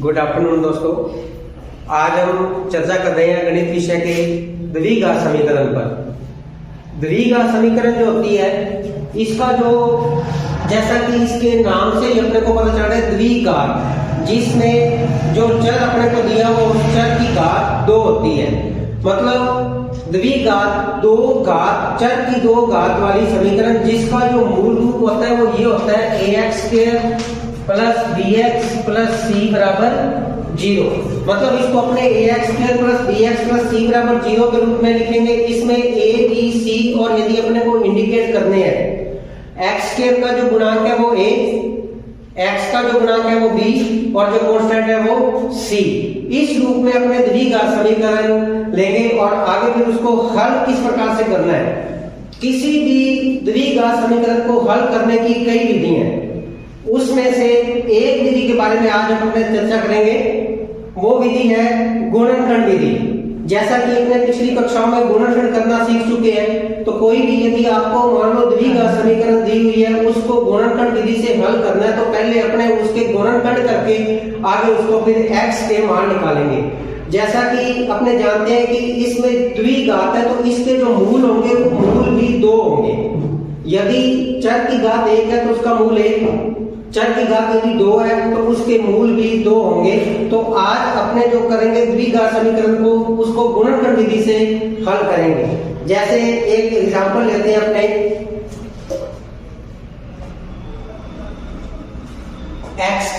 Good afternoon दोस्तों। आज हम चर्चा कर रहे हैं गणित विषय के द्विघात समीकरण पर। द्विघात समीकरण जो होती है इसका जो जैसा कि इसके नाम से ही अपने को पता चल रहा है द्विघात, जिसमें जो चर अपने को दिया वो उस चर की घात 2 होती है। मतलब द्विघात 2 घात चर की 2 घात वाली समीकरण जिसका जो मूल रूप होता है वो ये होता है ax² plus bx plus c बराबर 0। मतलब इसको अपने ax² plus bx plus c बराबर 0 के रूप में लिखेंगे। इसमें a b c और यदि अपने को इंडिकेट करने हैं x² का जो गुणांक है वो a, x का जो गुणांक है वो b और जो कांस्टेंट है वो c। इस रूप में अपने द्विघात समीकरण लेंगे और आगे फिर उसको हल किस प्रकार से करना है। किसी भी द्विघात समीकरण को हल करने की कई विधि हैं, उसमें से एक विधि के बारे में आज हम अपने चर्चा करेंगे। वो विधि है गुणनखंड विधि। जैसा कि अपने पिछली कक्षाओं में गुणनखंड करना सीख चुके हैं, तो कोई भी यदि आपको मान लो द्विघात समीकरण दी हुई है उसको गुणनखंड विधि से हल करना है तो पहले अपने उसके गुणनखंड करके आगे उसको फिर x के मान निकालेंगे। जैसा कि अपने जानते हैं कि इसमें द्विघात है तो इसके जो मूल होंगे वो मूल भी 2 होंगे। यदि चर की घात 1 है तो उसका मूल 1, चर की घात यदि 2 है तो उसके मूल भी 2 होंगे। तो आज अपने जो करेंगे द्विघात समीकरण को उसको गुणनखंड विधि से हल करेंगे। जैसे एक एग्जांपल लेते हैं अपने x²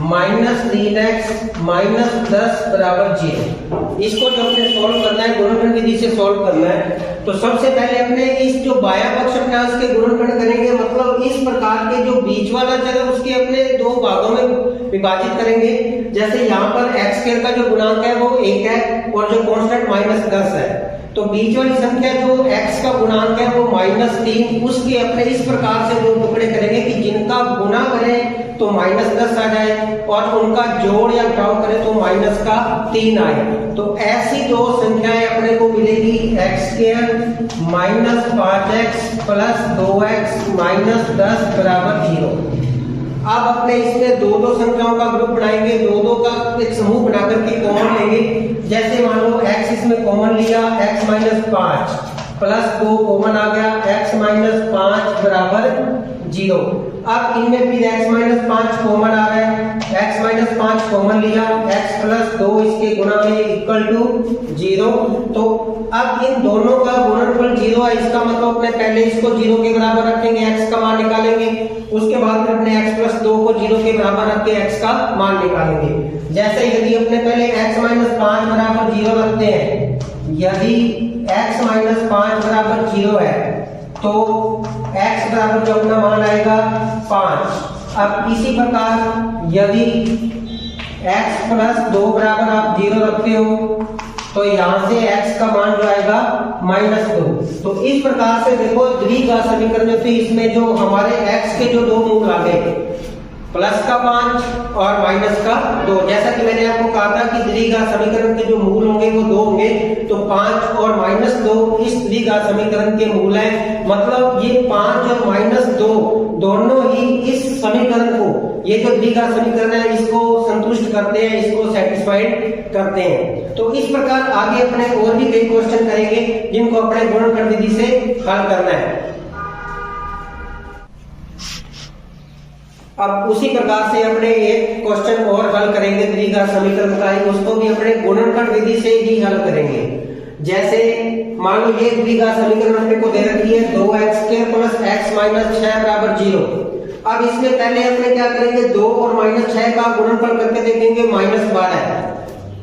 माइनस 3x माइनस 10 बराबर 0। इसको जो हमने सॉल्व करना है गुणनखंड विधि से सॉल्व करना है तो सबसे पहले अपने इस जो बाया पक्ष अपना है उसके गुणनखंड करेंगे। मतलब इस प्रकार के जो बीच वाला चर है उसके अपने 2 भागों में विभाजित करेंगे। जैसे यहाँ पर x² का जो गुणांक है वो 1 है और जो कांस्टेंट माइनस 10 है, तो बीच वाली संख्या जो x का गुणांक है वो -3, उसके अपने इस प्रकार से 2 टुकड़े करेंगे कि जिनका गुणा करें तो -10 आ जाए और उनका जोड़ या घटाव करें तो -3 आए। तो ऐसी 2 संख्याएं अपने को मिलेगी x² minus 5x plus 2x minus 10 बराबर 0। अब अपने इसमें 2 संख्याओं का ग्रुप बनाएंगे, 2 का एक समूह बनाकर के कॉमन लेंगे। जैसे मान लो x इसमें कॉमन लिया x माइनस 5 प्लस 2 कॉमन आ गया x माइनस 5 बराबर 0। अब इनमें फिर x माइनस 5 कॉमन आ रहा है, x माइनस 5 कॉमन लिया x प्लस 2 इसके गुणा में इक्वल टू 0। तो अब इन दोनों का गुणनफल 0 है, इसका मतलब अपने पहले इसको 0 के बराबर रखेंगे, x का मान निकालेंगे। उसके बाद फिर अपने x प्लस 2 को 0 के बराबर रख के x का मान निकालेंगे। जैसे यदि अपने पहले x माइनस 5 बराबर 0 रखते हैं, यदि x माइनस 5 बराबर 0 है तो x बराबर जो अपना मान आएगा 5। अब इसी प्रकार यदि x प्लस 2 बराबर आप 0 रखते हो तो यहाँ से x का मान जो आएगा -2। तो इस प्रकार से देखो द्विघात समीकरण जो थी इसमें जो हमारे x के जो 2 मूल आ गए प्लस का 5 और माइनस का 2। जैसा कि मैंने आपको कहा था कि द्विघात समीकरण के जो मूल होंगे वो 2 होंगे, तो 5 और -2 इस द्विघात समीकरण के मूल हैं। मतलब ये 5 और -2 दोनों ही इस समीकरण को, ये जो द्विघात समीकरण है इसको संतुष्ट करते हैं, इसको सेटिस्फाइड करते हैं। तो इस प्रकार आगे अपने और भी कई क्वेश्चन करेंगे जिनको अपने गुणनखंड विधि से हल करना है। अब उसी प्रकार से अपने एक क्वेश्चन और हल करेंगे द्विघात समीकरण का, उसको भी अपने गुणनखंड विधि से ही हल करेंगे। जैसे मान लो ये द्विघात समीकरण अपने को दे रखी है 2x² प्लस x माइनस 6 बराबर 0। अब इसमें पहले अपने क्या करेंगे 2 और -6 का गुणनफल करके देखेंगे -12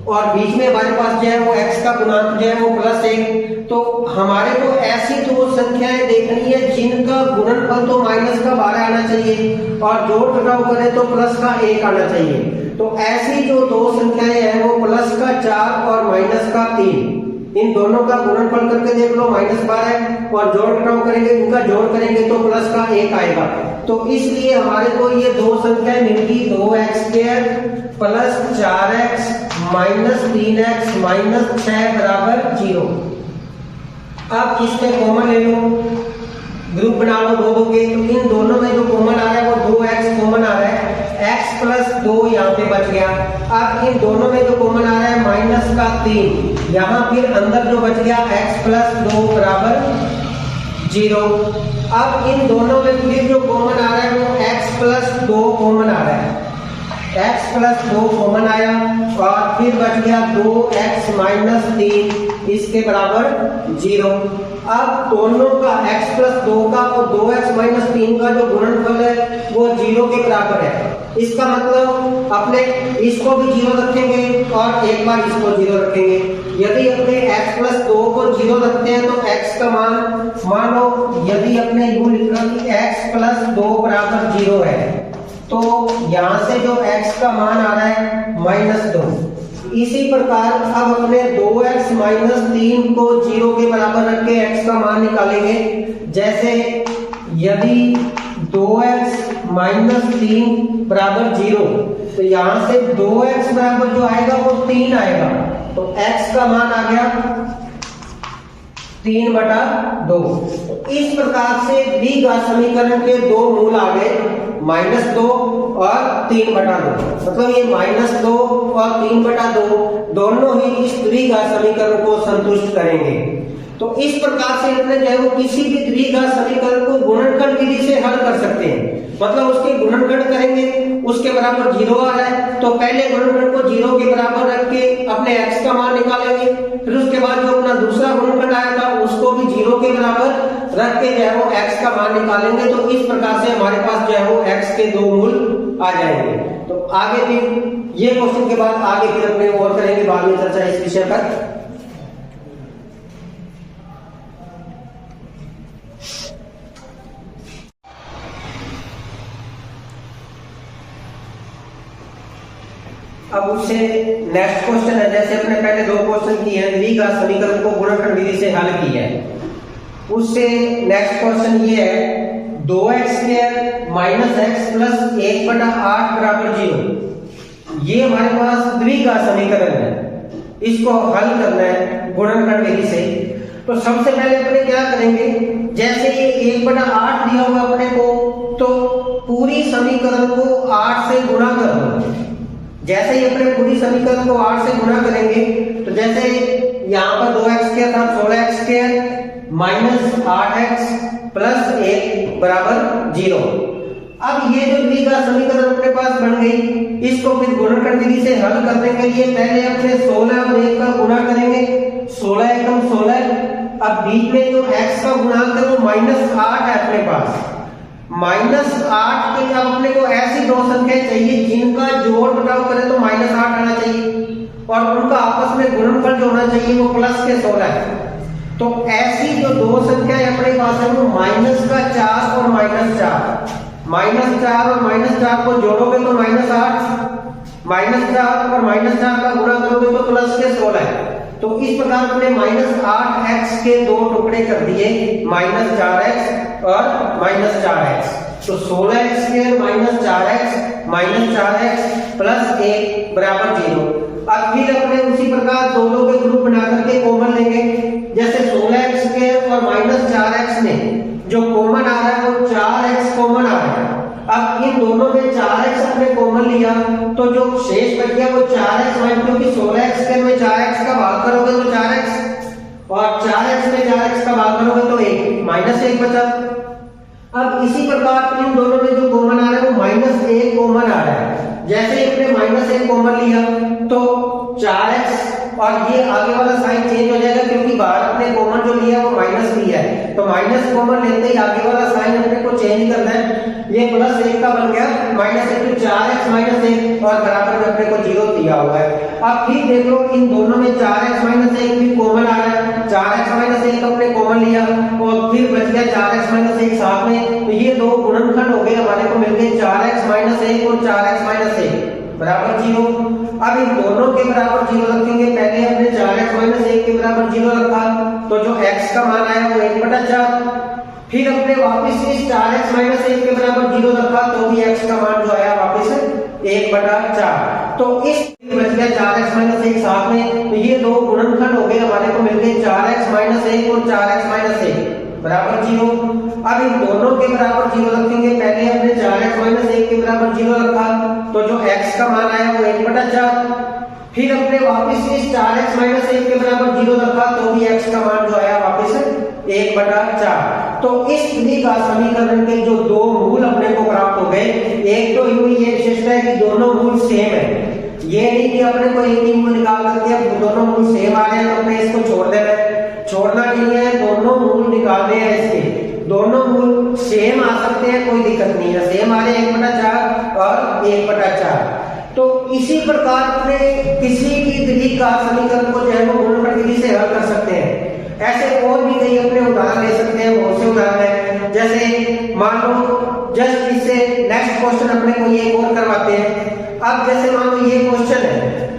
और बीच में हमारे पास जो है वो x का गुणांक जो है वो +1। तो हमारे को ऐसी 2 संख्याएं देखनी है जिनका गुणनफल तो -12 आना चाहिए और जोड़ घटाव करें तो +1 आना चाहिए। तो ऐसी जो 2 संख्याएं हैं वो +4 और -3, इन दोनों का गुणनफल करके देख लो -12 और जोड़ घटाव करेंगे, इनका जोड़ करेंगे तो +1 आएगा। तो इसलिए हमारे को ये 2 संख्याएं मिलगी 2x² plus 4x minus 3x minus 6 बराबर 0। अब इसमें कॉमन ले लो, ग्रुप बना लो 2 के, तो इन दोनों में जो कॉमन आ रहा है वो 2x कॉमन आ रहा है। x x प्लस 2 यहाँ पे बच गया। अब इन दोनों में जो कॉमन आ रहा है माइनस का 3, यहाँ फिर अंदर जो बच गया x प्लस 2 बराबर 0। अब इन दोनों में फिर जो कॉमन आ रहा है वो x प्लस 2 कॉमन आ रहा है, x प्लस 2 कॉमन आया और फिर बच गया 2x माइनस 3 इसके बराबर 0। अब दोनों का x प्लस 2 का और 2x माइनस 3 का जो गुणनफल है वो 0 के बराबर है। इसका मतलब अपने इसको भी 0 रखेंगे और एक बार इसको 0 रखेंगे। यदि अपने x प्लस 2 को 0 रखते हैं तो x का मान लो यदि अपने यूं लिख रहा कि x प्लस 2 बराबर 0 है तो यहाँ से जो x का मान आ रहा है माइनस 2। इसी प्रकार अब अपने 2x माइनस 3 को 0 के बराबर रख के x का मान निकालेंगे। जैसे यदि 2x माइनस 3 बराबर 0 तो यहाँ से 2x बराबर जो आएगा वो 3 आएगा, तो x का मान आ गया 3/2। इस प्रकार से द्विघात समीकरण के दो मूल आ गए, -2 और 3/2। मतलब ये -2 और 3/2 दोनों ही इस द्विघात समीकरण को संतुष्ट करेंगे। तो इस प्रकार से अपने जो है वो किसी भी द्विघात समीकरण को गुणनखंड विधि से हल कर सकते हैं। मतलब उसके गुणनखंड करेंगे, उसके बराबर 0 आ रहा है तो पहले गुणनखंड को 0 के बराबर रख के अपने x का मान निकालेंगे, फिर उसके बाद जो अपना दूसरा गुणनखंड आया था उसको भी 0 के बराबर रख के जो है वो x का मान निकालेंगे। तो इस प्रकार से हमारे पास जो है वो x के दो मूल आ जाएंगे। तो आगे फिर ये क्वेश्चन के बाद आगे फिर अपने और करेंगे बाद में चर्चा इस विषय पर। अब उससे नेक्स्ट क्वेश्चन है, जैसे अपने पहले दो क्वेश्चन किए हैं द्विघात समीकरण को गुणनखंड विधि से हल किया है, उससे नेक्स्ट क्वेश्चन ये है 2x² माइनस x प्लस 1/8 बराबर 0। ये हमारे पास द्विघात समीकरण है, इसको हल करना है गुणनखंड विधि से। तो सबसे पहले अपने क्या करेंगे, जैसे ये 1/8 दिया हुआ अपने को तो पूरी समीकरण को 8 से गुणा कर दो। जैसे ही अपने पूरी समीकरण को 8 से गुणा करेंगे तो जैसे यहाँ पर 2x² था 16x² माइनस 8x प्लस 1 बराबर 0। अब ये जो द्विघात समीकरण अपने पास बन गई, इसको फिर गुणनखंड विधि से हल करने के लिए पहले अपने 16 और 1 का गुणा करेंगे, 16 एकम 16। अब बीच में जो x का गुणांक है वो -8 है अपने पास। -8 के लिए अब अपने को ऐसी दो संख्याएं चाहिए जिनका जोड़ घटाव करें तो -8 आना चाहिए और उनका आपस में गुणनफल जो होना चाहिए वो प्लस के 16 है। तो ऐसी जो दो संख्याएं अपने पास है वो -4 और -4। -4 और -4 को जोड़ोगे तो -8, -4 और -4 का गुणा करोगे तो प्लस के 16 है। तो इस प्रकार अपने -8x के दो टुकड़े कर दिए, -4x और -4x। तो 16x² माइनस 4x प्लस 1 बराबर 0। अब फिर अपने उसी प्रकार दोनों के ग्रुप बना करके कॉमन लेंगे। जैसे 16x² और -4x में जो कॉमन आ रहा है वो 4x कॉमन आ रहा है। अब इन दोनों में 4x अपने कॉमन लिया तो जो शेष बच गया वो 4x माइनस, क्योंकि 16x² में 4x का भाग करोगे तो 4x और 4x में 4x का भाग करोगे तो 1 -1 बचा। अब इसी प्रकार इन दोनों में जो कॉमन आ रहा है वो -1 कॉमन आ रहा है। जैसे अपने -1 कॉमन लिया तो 4x और ये आगे वाला साइन चेंज हो जाएगा क्योंकि बाहर अपने कॉमन जो लिया वो माइनस लिया है, तो माइनस कॉमन लेते ही आगे वाला साइन अपने को चेंज करना है। ये +1 का बन गया -1, तो 4x - 1 और बराबर में अपने को 0 दिया हुआ है। अब फिर देख लो इन दोनों में 4x - 1 भी कॉमन आ रहा है, 4x - 1 अपने कॉमन लिया और फिर बच गया 4x - 1 साथ में। तो ये दो गुणनखंड हो गए हमारे को मिल गए 4x - 1 और 4x - 1 बराबर 0। अब इन दोनों के बराबर 0 रखेंगे, पहले अपने 4x - 1 के बराबर 0 रखा तो जो x का मान आया वो 1/4। फिर अपने वापस इस 4x - 1 के बराबर 0 रखा तो भी x का मान जो आया वापस 1/4। तो इस बच गया 4x - 1 साथ में। तो ये दो गुणनखंड हो गए हमारे को मिल गए 4x - 1 और 4x - 1 बराबर 0। अब इन दोनों के बराबर 0 रखेंगे। पहले हमने 4x माइनस 1 के बराबर 0 रखा, तो जो x का मान आया वो 1/4। फिर हमने वापस इस 4x माइनस 1 के बराबर 0 रखा, तो भी x का मान जो आया वापस 1/4। तो इस विधि का समीकरण के जो दो मूल अपने को प्राप्त हो गए। एक तो ये विशेषता है कि दोनों मूल सेम है, ये नहीं कि अपने को एक ही मूल निकाल करके अब दोनों मूल सेम आ रहे हैं तो अपने इसको छोड़ देना है, छोड़ना नहीं है, दोनों मूल निकालने हैं इसके। दोनों मूल सेम आ सकते हैं, कोई दिक्कत नहीं है, सेम आ रहे हैं 1/4 और 1/4। तो इसी प्रकार अपने किसी की विधि का समीकरण को जो है वो गुणनफल विधि से हल कर सकते हैं। ऐसे और भी कई अपने उदाहरण ले सकते हैं, बहुत से उदाहरण हैं। जैसे मान लो जस्ट इससे नेक्स्ट क्वेश्चन अपने को ये और करवाते हैं। अब जैसे मान लो ये क्वेश्चन है,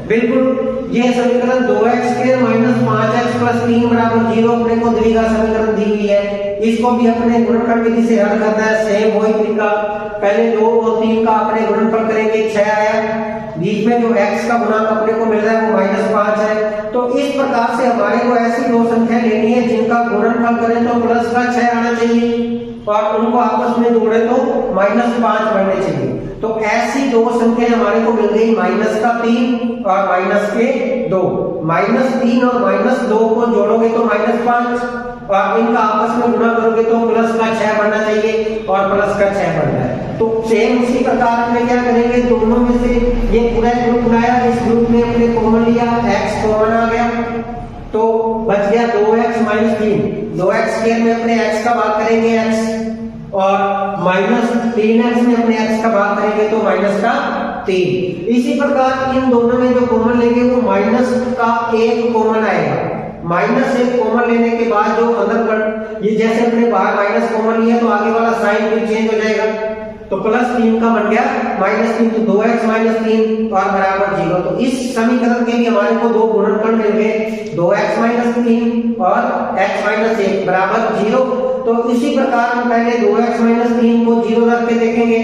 बिल्कुल ये समीकरण 2x² माइनस 5x प्लस 3 बराबर 0 अपने को द्विघात समीकरण दी हुई है। इसको भी अपने गुणनफल विधि से हल करना है, सेम वही तरीका। पहले 2 और 3 का अपने गुणनफल करेंगे, 6 आया, बीच में जो x का गुणांक अपने को मिल रहा है वो -5 है। तो इस प्रकार से हमारे को ऐसी दो संख्या लेनी है जिनका गुणनफल करें तो प्लस का 6 आना चाहिए और उनको आपस में जोड़े तो -5 बनने चाहिए। तो ऐसी दो संख्या हमारे को मिल गई -3 और -2। -3 और -2 को जोड़ोगे तो -5 और इनका आपस में गुणा करोगे तो प्लस का 6 बनना चाहिए और प्लस का 6 बनना है। तो सेम उसी प्रकार में क्या करेंगे, दोनों में से ये पूरा ग्रुप बनाया, इस ग्रुप में अपने कॉमन लिया, x कॉमन आ गया तो बच गया 2x माइनस 3। 2x² में अपने x का भाग करेंगे x और -3x में अपने x का भाग करेंगे तो -3। इसी प्रकार इन दोनों में जो कॉमन लेंगे वो माइनस का 1 कॉमन आएगा। -1 कॉमन लेने के बाद जो अंदर पर ये जैसे अपने बाहर माइनस कॉमन लिया तो आगे वाला साइन भी चेंज हो जाएगा, तो +3 का बन गया -3, तो 2x माइनस 3 और बराबर 0। तो इस समीकरण के लिए हमारे को दो गुणनफल मिल गए, 2x माइनस 3 और x माइनस 1 बराबर 0। तो इसी प्रकार हम पहले 2x माइनस 3 को 0 रख के देखेंगे।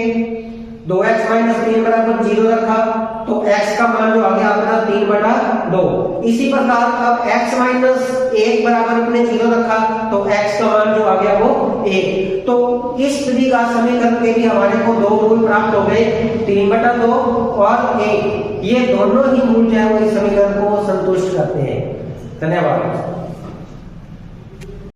2x माइनस 3 बराबर 0 रखा तो x का मान जो आ गया अपना 3/2। इसी प्रकार अब x माइनस 1 बराबर अपने 0 रखा तो x का मान जो आ गया वो 1। तो इस विधि का समीकरण के लिए हमारे को दो मूल प्राप्त हो गए, 3/2 और 1। ये दोनों ही मूल जो है वो इस समीकरण को संतुष्ट करते हैं। धन्यवाद।